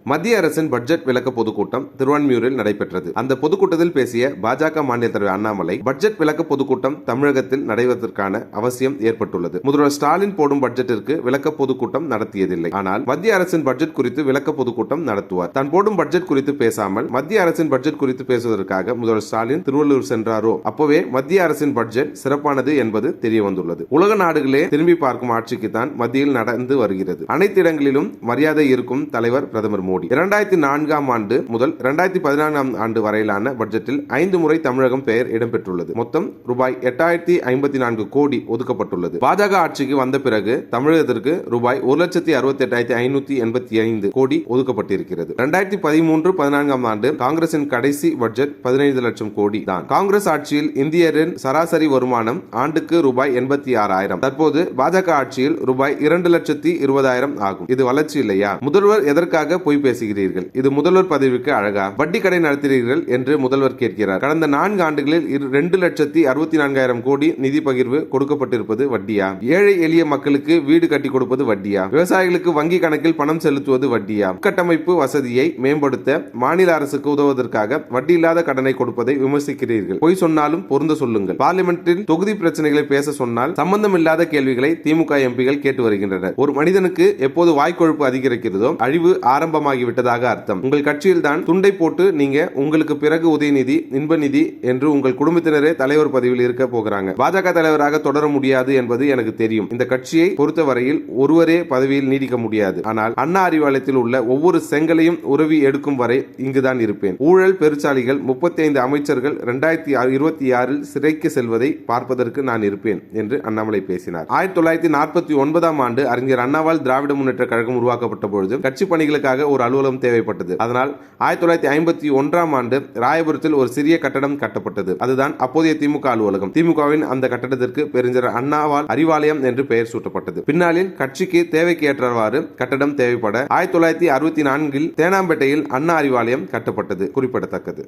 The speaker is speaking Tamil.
மத்திய அரசின் பட்ஜெட் விளக்க பொதுக்கூட்டம் திருவான்மியூரில் நடைபெற்றது. அந்த பொதுக்கூட்டத்தில் பேசிய பாஜக மாநில தலைவர் அண்ணாமலை, பட்ஜெட் விளக்க பொதுக்கூட்டம் தமிழகத்தில் நடைபெறுவதற்கான அவசியம் ஏற்பட்டுள்ளது. முதல்வர் ஸ்டாலின் போடும் பட்ஜெட்டிற்கு விளக்க பொதுக்கூட்டம் நடத்தியதில்லை. ஆனால் மத்திய அரசின் பட்ஜெட் குறித்து விளக்க பொதுக்கூட்டம் நடத்துவார். தான் போடும் பட்ஜெட் குறித்து பேசாமல் மத்திய அரசின் பட்ஜெட் குறித்து பேசுவதற்காக முதல்வர் ஸ்டாலின் திருவள்ளூர் சென்றாரோ அப்பவே மத்திய அரசின் பட்ஜெட் சிறப்பானது என்பது தெரிய வந்துள்ளது. உலக நாடுகளே திரும்பி பார்க்கும் ஆட்சிக்கு தான் மத்தியில் நடந்து வருகிறது. அனைத்து இடங்களிலும் மரியாதை இருக்கும் தலைவர் பிரதமர் மோடி. 2004 ஆண்டு முதல் 2014 ஆண்டு வரையிலான பட்ஜெட்டில் 5 முறை தமிழகம் பெயர் இடம்பெற்றுள்ளது. மொத்தம் ரூபாய் 8054 கோடி ஒதுக்கப்பட்டுள்ளது. பாஜக ஆட்சிக்கு வந்த பிறகு தமிழகத்திற்கு ரூபாய் 1,68,585 கோடி ஒதுக்கப்பட்டிருக்கிறது. 2013-14 ஆண்டு காங்கிரசின் கடைசி பட்ஜெட் 15 லட்சம் கோடி தான். காங்கிரஸ் ஆட்சியில் இந்தியரின் சராசரி வருமானம் ஆண்டுக்கு ரூபாய் 86,000. தற்போது பாஜக ஆட்சியில் ரூபாய் 2,20,000 ஆகும். இது வளர்ச்சி இல்லையா? முதல்வர் எதற்காக பொய் பேசுகிறீர்கள்? இது முதல்வர் பதவிக்கு அழகா? வட்டி கடை நடத்துகிறீர்கள் என்று முதல்வர் கேட்கிறார். கடந்த 4 ஆண்டுகளில் 2,64,000 கோடி நிதி பகிர்வு கொடுக்கப்பட்டிருப்பது வட்டியா? ஏழை எளிய மக்களுக்கு வீடு கட்டி கொடுப்பது வட்டியா? விவசாயிகளுக்கு வங்கி கணக்கில் பணம் செலுத்துவது வட்டியா? உட்கட்டமைப்பு வசதியை மேம்படுத்த மாநில அரசுக்கு உதவுவதற்காக வட்டி இல்லாத கடனை கொடுப்பதை விமர்சிக்கிறீர்கள். பொய் சொன்னாலும் பொருந்த சொல்லுங்கள். பார்லிமெண்டில் தொகுதி பிரச்சனைகளை பேச சொன்னால் சம்பந்தம் இல்லாத கேள்விகளை திமுக எம்பிகள் கேட்டு வருகின்றனர். ஒரு மனிதனுக்கு எப்போது வாய்க்கொழுப்பு அதிகரிக்கிறதோ அழிவு ஆரம்பமாகி விட்டதாக அர்த்தம். உங்கள் கட்சியில் தான் துண்டை போட்டு நீங்க உங்களுக்கு பிறகு உதயநிதி, இன்ப நிதி என்று உங்கள் குடும்பத்தினரே தலைவர் பதவியில் இருக்க போகிறாங்க. பாஜக தலைவராக தொடர முடியாது என்பது எனக்கு தெரியும். இந்த கட்சியை பொறுத்தவரையில் ஒருவரே பதவியில் நீடிக்க முடியாது. ஆனால் அண்ணா அறிவாலயத்தில் உள்ள ஒவ்வொரு செங்கலையும் உறவி எடுக்கும் வரை இங்குதான் இருப்பேன். ஊழல் பெருச்சாளிகள் 35 அமைச்சர்கள் 2026 சிறைக்கு செல்வதை பார்ப்பதற்கு நான் இருப்பேன் என்று அண்ணாமலை பேசினார். 1949 ஆண்டு அறிஞர் அண்ணாவால் திராவிட முன்னேற்ற கழகம் உருவாக்கப்பட்ட பொழுது கட்சி பணிகளுக்காக ஒரு அலுவலகம் தேவைப்பட்டது. அதனால் 1951 ஆண்டு ராயபுரத்தில் ஒரு சிறிய கட்டடம் கட்டப்பட்டது. அதுதான் அப்போதைய திமுக அலுவலகம். திமுகவின் அந்த கட்டடத்திற்கு பெருஞ்சர் அண்ணாவால் அறிவாலயம் என்று பெயர் சூட்டப்பட்டது. பின்னாளில் கட்சிக்கு தேவைக்கு ஏற்றவாறு கட்டடம் தேவைப்பட 1964 தேனாம்பேட்டையில் அண்ணா அறிவாலயம் கட்டப்பட்டது குறிப்பிடத்தக்கது.